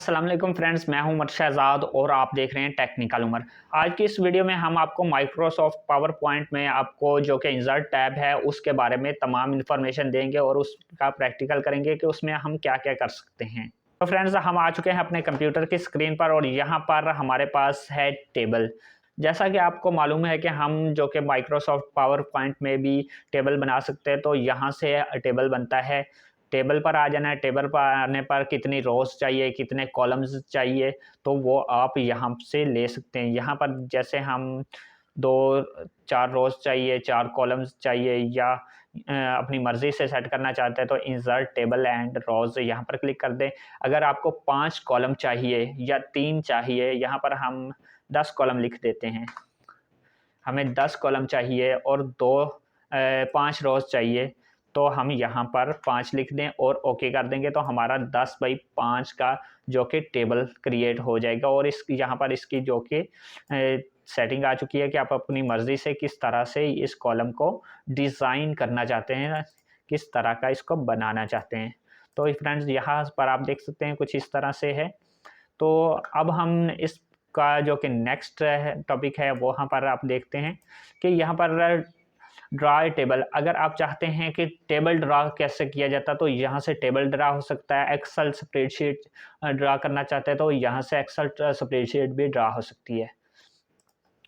अस्सलाम वालेकुम फ्रेंड्स, मैं हूं उमर शहजाद और आप देख रहे हैं टेक्निकल उमर। आज की इस वीडियो में हम आपको माइक्रोसॉफ्ट पावर पॉइंट में आपको जो कि इंसर्ट टैब है उसके बारे में तमाम इन्फॉर्मेशन देंगे और उसका प्रैक्टिकल करेंगे कि उसमें हम क्या क्या कर सकते हैं। तो फ्रेंड्स, हम आ चुके हैं अपने कंप्यूटर की स्क्रीन पर और यहाँ पर हमारे पास है टेबल। जैसा कि आपको मालूम है कि हम जो कि माइक्रोसॉफ्ट पावर पॉइंट में भी टेबल बना सकते हैं, तो यहाँ से टेबल बनता है। टेबल पर आ जाना है। टेबल पर आने पर कितनी रोज़ चाहिए, कितने कॉलम्स चाहिए, तो वो आप यहाँ से ले सकते हैं। यहाँ पर जैसे हम 2-4 रोज़ चाहिए, 4 कॉलम्स चाहिए या अपनी मर्ज़ी से सेट करना चाहते हैं तो इंसर्ट टेबल एंड रोज़ यहाँ पर क्लिक कर दें। अगर आपको 5 कॉलम चाहिए या 3 चाहिए, यहाँ पर हम 10 कॉलम लिख देते हैं। हमें 10 कॉलम चाहिए और 5 रोज़ चाहिए, तो हम यहाँ पर 5 लिख दें और ओके कर देंगे तो हमारा 10 बाई 5 का जो कि टेबल क्रिएट हो जाएगा। और यहाँ पर इसकी जो कि सेटिंग आ चुकी है कि आप अपनी मर्ज़ी से किस तरह से इस कॉलम को डिज़ाइन करना चाहते हैं, किस तरह का इसको बनाना चाहते हैं। तो फ्रेंड्स, यहाँ पर आप देख सकते हैं कुछ इस तरह से है। तो अब हम इसका जो कि नेक्स्ट टॉपिक है वहाँ पर आप देखते हैं कि यहाँ पर ड्रा ए टेबल। अगर आप चाहते हैं कि टेबल ड्रा कैसे किया जाता है तो यहाँ से टेबल ड्रा हो सकता है। एक्सेल स्प्रेडशीट ड्रा करना चाहते हैं तो यहाँ से एक्सेल स्प्रेडशीट भी ड्रा हो सकती है।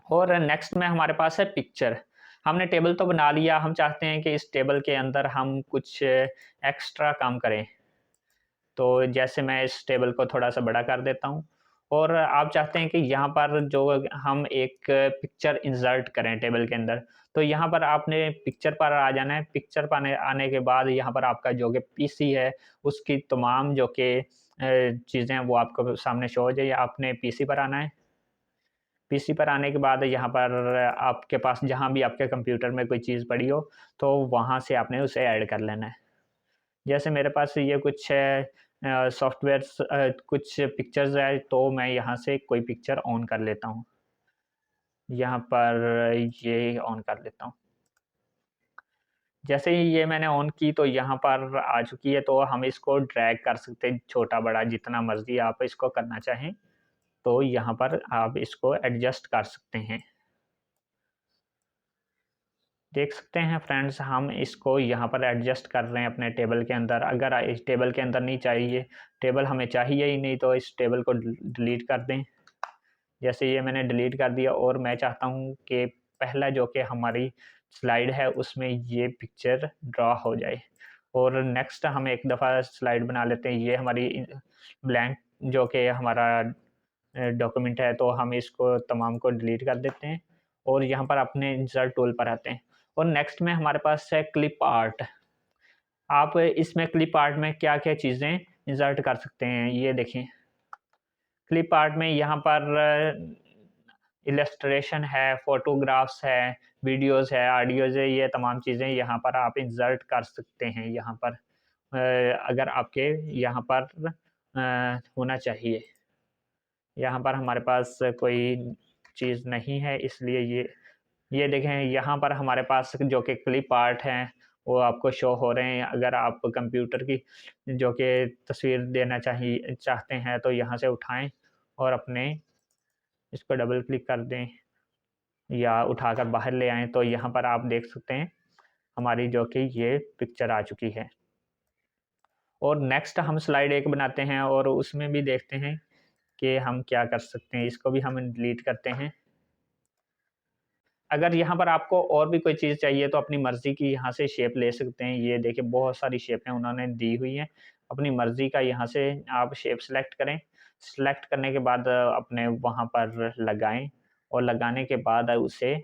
और नेक्स्ट में हमारे पास है पिक्चर। हमने टेबल तो बना लिया, हम चाहते हैं कि इस टेबल के अंदर हम कुछ एक्स्ट्रा काम करें। तो जैसे मैं इस टेबल को थोड़ा-सा बड़ा कर देता हूँ और आप चाहते हैं कि यहाँ पर जो हम एक पिक्चर इंसर्ट करें टेबल के अंदर, तो यहाँ पर आपने पिक्चर पर आ जाना है। पिक्चर पर आने के बाद यहाँ पर आपका जो कि पीसी है, उसकी तमाम जो कि चीज़ें हैं वो आपको सामने शो हो जाए। आपने पीसी पर आना है। पीसी पर आने के बाद यहाँ पर आपके पास जहाँ भी आपके कंप्यूटर में कोई चीज़ पड़ी हो, तो वहाँ से आपने उसे ऐड कर लेना है। जैसे मेरे पास ये कुछ सॉफ्टवेयर्स कुछ पिक्चर्स है, तो मैं यहाँ से कोई पिक्चर ऑन कर लेता हूँ। यहाँ पर ये ऑन कर लेता हूँ। जैसे ही ये मैंने ऑन की तो यहाँ पर आ चुकी है, तो हम इसको ड्रैग कर सकते हैं छोटा-बड़ा जितना मर्ज़ी आप इसको करना चाहें, तो यहाँ पर आप इसको एडजस्ट कर सकते हैं। देख सकते हैं फ्रेंड्स, हम इसको यहाँ पर एडजस्ट कर रहे हैं अपने टेबल के अंदर। अगर इस टेबल के अंदर नहीं चाहिए, टेबल हमें चाहिए ही नहीं, तो इस टेबल को डिलीट कर दें। जैसे ये मैंने डिलीट कर दिया और मैं चाहता हूँ कि पहला जो कि हमारी स्लाइड है उसमें ये पिक्चर ड्रा हो जाए। और नेक्स्ट हम एक दफ़ा स्लाइड बना लेते हैं। ये हमारी ब्लैंक जो कि हमारा डॉक्यूमेंट है, तो हम इसको तमाम को डिलीट कर देते हैं और यहाँ पर अपने इंसर्ट टूल पर आते हैं। और नेक्स्ट में हमारे पास है क्लिप आर्ट। आप इसमें क्लिप आर्ट में क्या-क्या चीज़ें इंसर्ट कर सकते हैं, ये देखें। क्लिप आर्ट में यहाँ पर इलस्ट्रेशन है, फ़ोटोग्राफ्स है, वीडियोज़ है, ऑडियोज़ है, ये तमाम चीज़ें यहाँ पर आप इंसर्ट कर सकते हैं यहाँ पर। अगर आपके यहाँ पर होना चाहिए। यहाँ पर हमारे पास कोई चीज़ नहीं है, इसलिए ये देखें, यहाँ पर हमारे पास जो कि क्लिप आर्ट हैं, वो आपको शो हो रहे हैं। अगर आप कंप्यूटर की जो कि तस्वीर देना चाहते हैं, तो यहाँ से उठाएँ और अपने इस पर डबल क्लिक कर दें या उठाकर बाहर ले आएँ, तो यहाँ पर आप देख सकते हैं, हमारी जो कि ये पिक्चर आ चुकी है। और नेक्स्ट हम स्लाइड 1 बनाते हैं और उसमें भी देखते हैं कि हम क्या कर सकते हैं। इसको भी हम डिलीट करते हैं। अगर यहाँ पर आपको और भी कोई चीज़ चाहिए तो अपनी मर्ज़ी की यहाँ से शेप ले सकते हैं। ये देखिए, बहुत सारी शेपें उन्होंने दी हुई हैं। अपनी मर्ज़ी का यहाँ से आप शेप सेलेक्ट करें। सेलेक्ट करने के बाद अपने वहाँ पर लगाएँ और लगाने के बाद उसे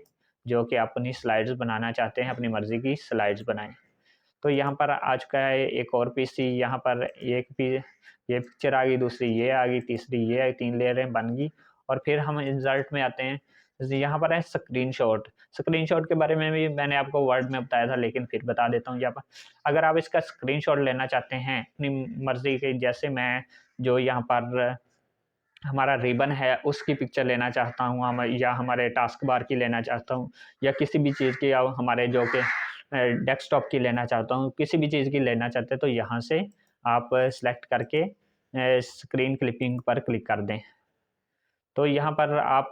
जो कि अपनी स्लाइड्स बनाना चाहते हैं, अपनी मर्ज़ी की स्लाइड्स बनाएँ। तो यहाँ पर आ चुका है एक और पीसी। यहाँ पर ये पिक्चर आ गई, दूसरी ये आ गई, तीसरी ये आई, 3 लेयरें बन गई। और फिर हम इंसर्ट में आते हैं। जैसे यहाँ पर है स्क्रीनशॉट। स्क्रीनशॉट के बारे में भी मैंने आपको वर्ड में बताया था, लेकिन फिर बता देता हूँ यहाँ पर। अगर आप इसका स्क्रीनशॉट लेना चाहते हैं अपनी मर्ज़ी के, जैसे मैं जो यहाँ पर हमारा रिबन है उसकी पिक्चर लेना चाहता हूँ, या हमारे टास्क बार की लेना चाहता हूँ, या किसी भी चीज़ की, या हमारे जो कि डेस्कटॉप की लेना चाहता हूँ, किसी भी चीज़ की लेना चाहते हैं, तो यहाँ से आप सेलेक्ट करके स्क्रीन क्लिपिंग पर क्लिक कर दें। तो यहाँ पर आप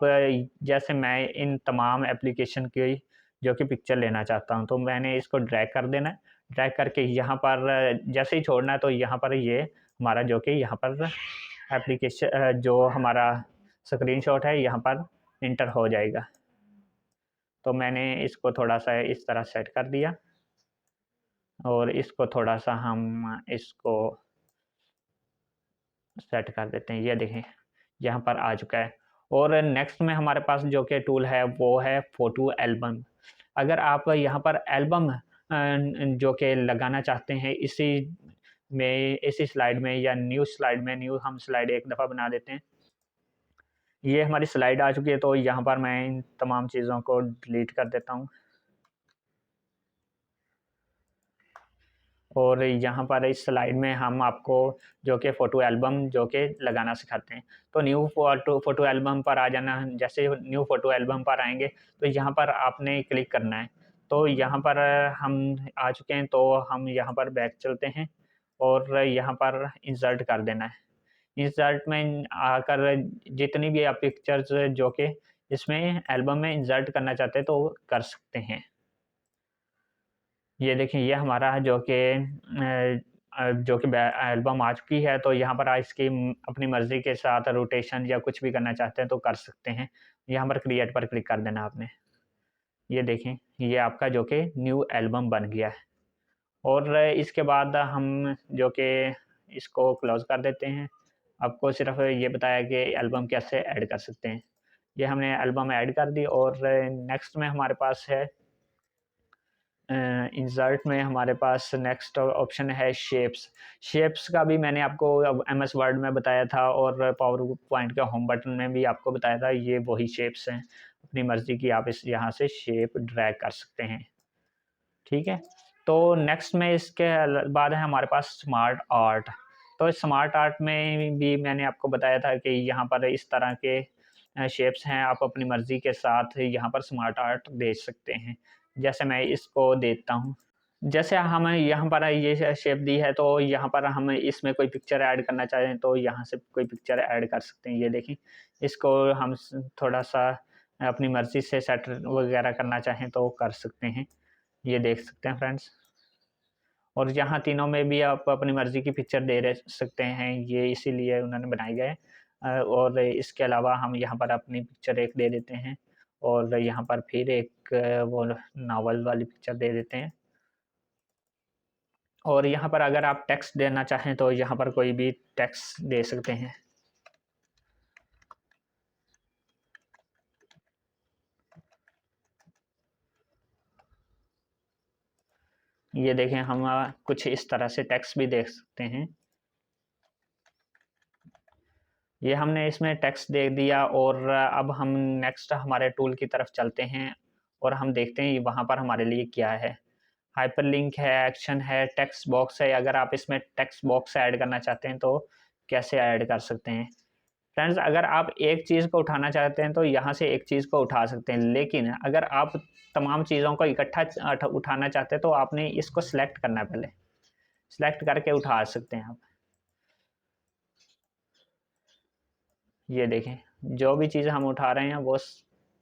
जैसे मैं इन तमाम एप्लीकेशन की जो कि पिक्चर लेना चाहता हूँ, तो मैंने इसको ड्रैग कर देना है। ड्रैग करके यहाँ पर जैसे ही छोड़ना है तो यहाँ पर ये हमारा जो कि यहाँ पर एप्लीकेशन जो हमारा स्क्रीनशॉट है यहाँ पर इंटर हो जाएगा। तो मैंने इसको थोड़ा-सा इस तरह सेट कर दिया और इसको थोड़ा-सा हम इसको सेट कर देते हैं। ये देखें, यहाँ पर आ चुका है। और नेक्स्ट में हमारे पास जो कि टूल है वो है फ़ोटो एल्बम। अगर आप यहाँ पर एल्बम जो कि लगाना चाहते हैं इसी स्लाइड में या न्यू स्लाइड में, न्यू हम स्लाइड एक दफ़ा बना देते हैं। ये हमारी स्लाइड आ चुकी है, तो यहाँ पर मैं इन तमाम चीज़ों को डिलीट कर देता हूँ। और यहाँ पर इस स्लाइड में हम आपको जो कि फ़ोटो एल्बम जो कि लगाना सिखाते हैं। तो न्यू फ़ोटो एल्बम पर आ जाना। जैसे न्यू फ़ोटो एल्बम पर आएँगे तो यहाँ पर आपने क्लिक करना है। तो यहाँ पर हम आ चुके हैं, तो हम यहाँ पर बैक चलते हैं और यहाँ पर इंसर्ट कर देना है। इंसर्ट में आकर जितनी भी आप पिक्चर्स जो कि इसमें एल्बम में इंसर्ट करना चाहते हैं तो कर सकते हैं। ये देखिए, ये हमारा जो कि एल्बम आ चुकी है, तो यहाँ पर आप इसकी अपनी मर्ज़ी के साथ रोटेशन या कुछ भी करना चाहते हैं तो कर सकते हैं। यहाँ पर क्रिएट पर क्लिक कर देना आपने। ये देखें, ये आपका जो कि न्यू एल्बम बन गया है। और इसके बाद हम जो कि इसको क्लोज़ कर देते हैं। आपको सिर्फ़ ये बताया कि एल्बम कैसे ऐड कर सकते हैं। ये हमने एल्बम ऐड कर दी और नेक्स्ट में हमारे पास है इंसर्ट में हमारे पास नेक्स्ट ऑप्शन है शेप्स। शेप्स का भी मैंने आपको अब एमएस वर्ड में बताया था और पावर पॉइंट के होम बटन में भी आपको बताया था। ये वही शेप्स हैं, अपनी मर्ज़ी की आप इस यहाँ से शेप ड्रैग कर सकते हैं। ठीक है, तो नेक्स्ट में इसके बाद है हमारे पास स्मार्ट आर्ट। तो स्मार्ट आर्ट में भी मैंने आपको बताया था कि यहाँ पर इस तरह के शेप्स हैं, आप अपनी मर्ज़ी के साथ यहाँ पर स्मार्ट आर्ट दे सकते हैं। जैसे मैं इसको देता हूँ। जैसे हमें यहाँ पर ये शेप दी है, तो यहाँ पर हम इसमें कोई पिक्चर ऐड करना चाहें तो यहाँ से कोई पिक्चर ऐड कर सकते हैं। ये देखिए, इसको हम थोड़ा-सा अपनी मर्ज़ी से सेट वगैरह करना चाहें तो कर सकते हैं। ये देख सकते हैं फ्रेंड्स। और यहाँ तीनों में भी आप अपनी मर्ज़ी की पिक्चर दे रह सकते हैं, ये इसीलिए उन्होंने बनाए गए हैं। और इसके अलावा हम यहाँ पर अपनी पिक्चर एक दे देते हैं और यहाँ पर फिर एक वो नॉवल वाली पिक्चर दे देते हैं। और यहाँ पर अगर आप टेक्स्ट देना चाहें तो यहाँ पर कोई भी टेक्स्ट दे सकते हैं। ये देखें, हम कुछ इस तरह से टेक्स्ट भी दे सकते हैं। ये हमने इसमें टेक्स्ट दे दिया और अब हम नेक्स्ट हमारे टूल की तरफ चलते हैं और हम देखते हैं वहाँ पर हमारे लिए क्या है। हाइपरलिंक है, एक्शन है, टेक्स्ट बॉक्स है। अगर आप इसमें टेक्स्ट बॉक्स ऐड करना चाहते हैं तो कैसे ऐड कर सकते हैं? फ्रेंड्स, अगर आप एक चीज़ को उठाना चाहते हैं तो यहाँ से एक चीज़ को उठा सकते हैं, लेकिन अगर आप तमाम चीज़ों को इकट्ठा उठाना चाहते हैं तो आपने इसको सेलेक्ट करना है पहले। सेलेक्ट करके उठा सकते हैं आप। ये देखें, जो भी चीज़ हम उठा रहे हैं वो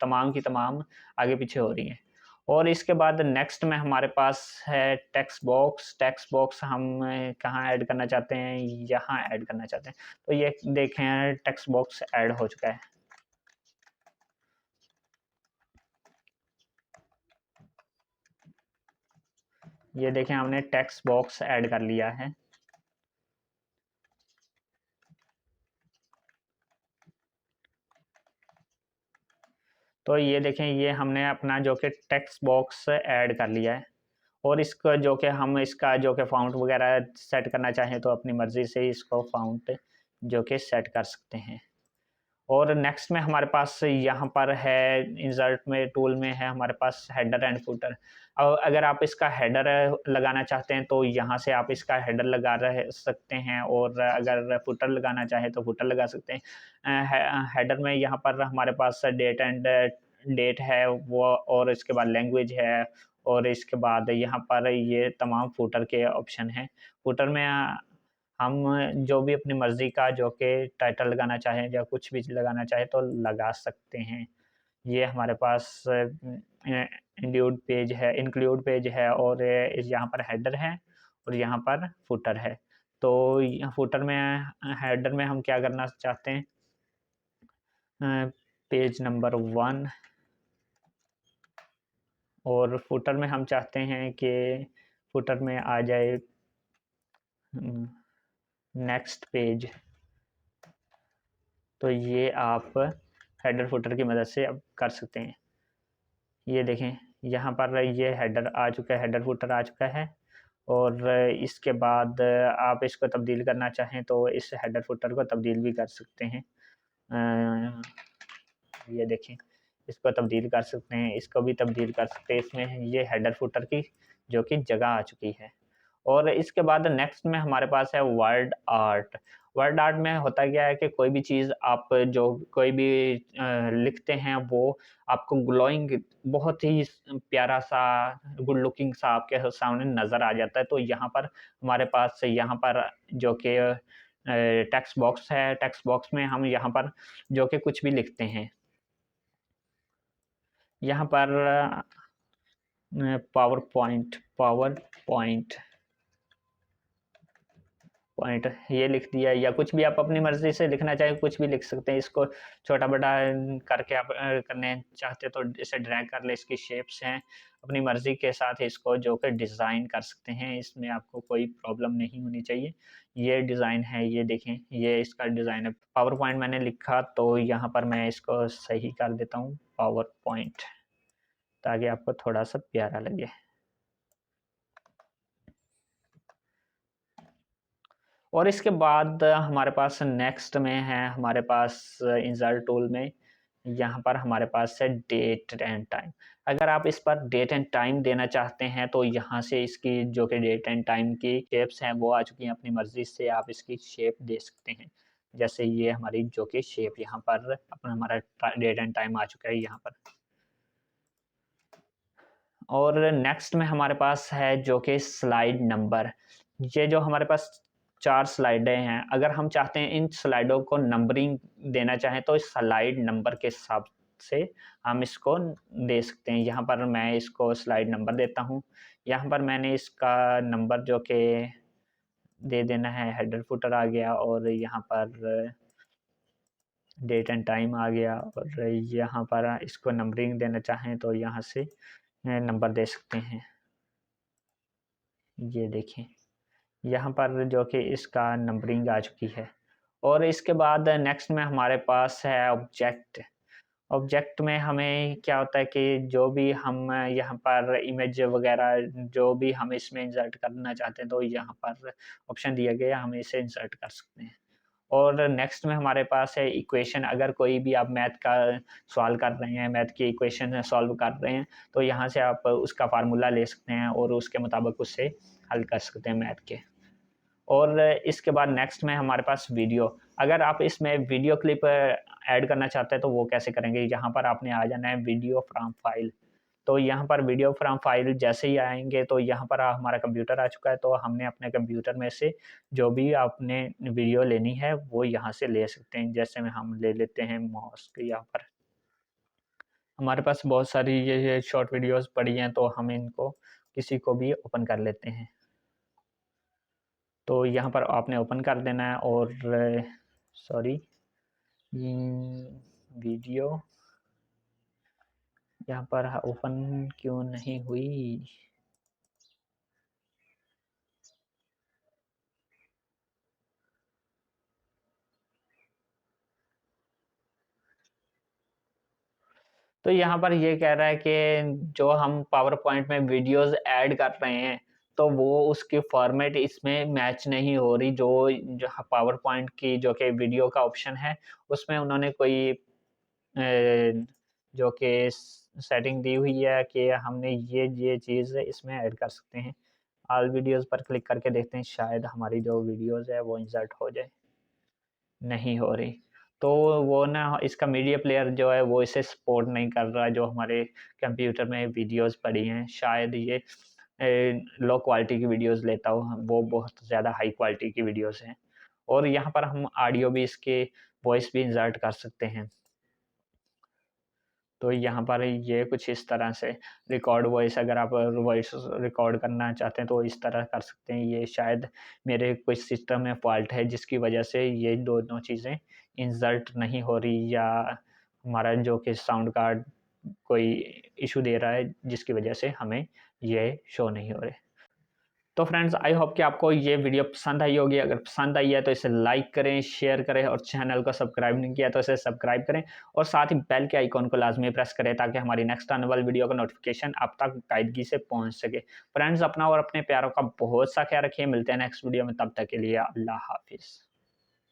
तमाम की तमाम आगे पीछे हो रही हैं। और इसके बाद नेक्स्ट में हमारे पास है टेक्स्ट बॉक्स। टेक्स्ट बॉक्स हम कहाँ ऐड करना चाहते हैं? यहाँ ऐड करना चाहते हैं। तो ये देखें, टेक्स्ट बॉक्स ऐड हो चुका है। ये देखें, हमने टेक्स्ट बॉक्स ऐड कर लिया है। तो ये देखें, ये हमने अपना जो कि टेक्स्ट बॉक्स ऐड कर लिया है। और इसका जो कि हम इसका जो कि फ़ॉन्ट वगैरह सेट करना चाहें तो अपनी मर्ज़ी से इसको फ़ॉन्ट जो कि सेट कर सकते हैं। और नेक्स्ट में हमारे पास यहाँ पर है इंसर्ट में टूल में है हमारे पास हेडर एंड फुटर। अगर आप इसका हेडर लगाना चाहते हैं तो यहाँ से आप इसका हेडर लगा रह सकते हैं और अगर फुटर लगाना चाहें तो फुटर लगा सकते हैं। हेडर में यहाँ पर हमारे पास डेट है वो, और इसके बाद लैंग्वेज है, और इसके बाद यहाँ पर ये तमाम फुटर के ऑप्शन हैं। फुटर में हम जो भी अपनी मर्ज़ी का जो कि टाइटल लगाना चाहें या कुछ भी लगाना चाहें तो लगा सकते हैं। ये हमारे पास इंक्लूड पेज है और यहाँ पर हेडर है और यहाँ पर फुटर है। तो फुटर में हेडर में हम क्या करना चाहते हैं, पेज नंबर 1, और फुटर में हम चाहते हैं कि फुटर में आ जाए नेक्स्ट पेज। तो ये आप हेडर फुटर की मदद से अब कर सकते हैं। ये देखें, यहाँ पर ये हेडर आ चुका है, हेडर फुटर आ चुका है। और इसके बाद आप इसको तब्दील करना चाहें तो इस हेडर फुटर को तब्दील भी कर सकते हैं। ये देखें, इसको तब्दील कर सकते हैं, इसको भी तब्दील कर सकते हैं। इसमें ये हेडर फुटर की जो कि जगह आ चुकी है। और इसके बाद नेक्स्ट में हमारे पास है वर्ड आर्ट। वर्ड आर्ट में होता क्या है कि कोई भी चीज़ आप जो कोई भी लिखते हैं वो आपको ग्लोइंग बहुत ही प्यारा सा गुड लुकिंग सा आपके सामने नज़र आ जाता है। तो यहाँ पर हमारे पास यहाँ पर जो कि टेक्स्ट बॉक्स है, टेक्स्ट बॉक्स में हम यहाँ पर जो कि कुछ भी लिखते हैं, यहाँ पर पावर पॉइंट ये लिख दिया, या कुछ भी आप अपनी मर्ज़ी से लिखना चाहें कुछ भी लिख सकते हैं। इसको छोटा-बड़ा करके आप करने चाहते तो इसे ड्रैग कर लें। इसकी शेप्स हैं, अपनी मर्ज़ी के साथ इसको जो कि डिज़ाइन कर सकते हैं, इसमें आपको कोई प्रॉब्लम नहीं होनी चाहिए। ये डिज़ाइन है, ये देखें, ये इसका डिज़ाइन है। पावर पॉइंट मैंने लिखा तो यहाँ पर मैं इसको सही कर देता हूँ, पावर पॉइंट, ताकि आपको थोड़ा-सा प्यारा लगे। और इसके बाद हमारे पास नेक्स्ट में है, हमारे पास इंसर्ट टूल में यहाँ पर हमारे पास है डेट एंड टाइम। अगर आप इस पर डेट एंड टाइम देना चाहते हैं तो यहाँ से इसकी जो कि डेट एंड टाइम की शेप्स हैं वो आ चुकी हैं, अपनी मर्ज़ी से आप इसकी शेप दे सकते हैं। जैसे ये हमारी जो कि शेप यहाँ पर अपना हमारा डेट एंड टाइम आ चुका है यहाँ पर। और नेक्स्ट में हमारे पास है जो कि स्लाइड नंबर। ये जो हमारे पास 4 स्लाइडें हैं, अगर हम चाहते हैं इन स्लाइडों को नंबरिंग देना चाहें तो इस स्लाइड नंबर के हिसाब से हम इसको दे सकते हैं। यहाँ पर मैं इसको स्लाइड नंबर देता हूँ। यहाँ पर मैंने इसका नंबर जो कि दे देना है, हेडर फुटर आ गया और यहाँ पर डेट एंड टाइम आ गया। और यहाँ पर इसको नंबरिंग देना चाहें तो यहाँ से नंबर दे सकते हैं। ये देखें, यहाँ पर जो कि इसका नंबरिंग आ चुकी है। और इसके बाद नेक्स्ट में हमारे पास है ऑब्जेक्ट। ऑब्जेक्ट में हमें क्या होता है कि जो भी हम यहाँ पर इमेज वगैरह जो भी हम इसमें इंसर्ट करना चाहते हैं तो यहाँ पर ऑप्शन दिया गया, हम इसे इंसर्ट कर सकते हैं। और नेक्स्ट में हमारे पास है इक्वेशन। अगर कोई भी आप मैथ का सॉल्व कर रहे हैं, मैथ की इक्वेशन सॉल्व कर रहे हैं तो यहाँ से आप उसका फार्मूला ले सकते हैं और उसके मुताबिक उससे हल कर सकते हैं मैथ के। और इसके बाद नेक्स्ट में हमारे पास वीडियो। अगर आप इसमें वीडियो क्लिप ऐड करना चाहते हैं तो वो कैसे करेंगे, यहाँ पर आपने आ जाना है वीडियो फ्रॉम फाइल। तो यहाँ पर वीडियो फ्रॉम फाइल जैसे ही आएंगे तो यहाँ पर हमारा कंप्यूटर आ चुका है। तो हमने अपने कंप्यूटर में से जो भी आपने वीडियो लेनी है वो यहाँ से ले सकते हैं। जैसे में हम ले लेते हैं मॉस्क, यहाँ पर हमारे पास बहुत सारी ये शॉर्ट वीडियोस पड़ी हैं तो हम इनको किसी को भी ओपन कर लेते हैं। तो यहाँ पर आपने ओपन कर देना है और सॉरी, वीडियो यहाँ पर ओपन क्यों नहीं हुई। तो यहाँ पर ये कह रहा है कि जो हम पावर पॉइंट में वीडियोस ऐड कर रहे हैं तो वो उसकी फॉर्मेट इसमें मैच नहीं हो रही। जो पावर पॉइंट की जो कि वीडियो का ऑप्शन है उसमें उन्होंने कोई जो कि सेटिंग दी हुई है कि हमने ये चीज़ इसमें ऐड कर सकते हैं। ऑल वीडियोस पर क्लिक करके देखते हैं, शायद हमारी जो वीडियोस है वो इंसर्ट हो जाए। नहीं हो रही। तो वो ना इसका मीडिया प्लेयर जो है वो इसे सपोर्ट नहीं कर रहा, जो हमारे कंप्यूटर में वीडियोस पड़ी हैं। शायद ये लो क्वालिटी की वीडियोस लेता हूँ, वो बहुत ज़्यादा हाई क्वालिटी की वीडियोस हैं। और यहाँ पर हम ऑडियो भी इसके वॉइस भी इंसर्ट कर सकते हैं। तो यहाँ पर ये कुछ इस तरह से रिकॉर्ड वॉइस, अगर आप वॉइस रिकॉर्ड करना चाहते हैं तो इस तरह कर सकते हैं। ये शायद मेरे कोई सिस्टम में फ़ॉल्ट है जिसकी वजह से ये दोनों चीज़ें इंसर्ट नहीं हो रही, या हमारा जो कि साउंड कार्ड कोई इशू दे रहा है जिसकी वजह से हमें ये शो नहीं हो रहे। तो फ्रेंड्स, आई होप कि आपको ये वीडियो पसंद आई होगी। अगर पसंद आई है तो इसे लाइक करें, शेयर करें, और चैनल को सब्सक्राइब नहीं किया तो इसे सब्सक्राइब करें, और साथ ही बेल के आइकॉन को लाजमी प्रेस करें ताकि हमारी नेक्स्ट आने वाली वीडियो का नोटिफिकेशन आप तक कायदगी से पहुंच सके। फ्रेंड्स, अपना और अपने प्यारों का बहुत सा ख्याल रखिए। मिलते हैं नेक्स्ट वीडियो में, तब तक के लिए अल्लाह हाफिज़।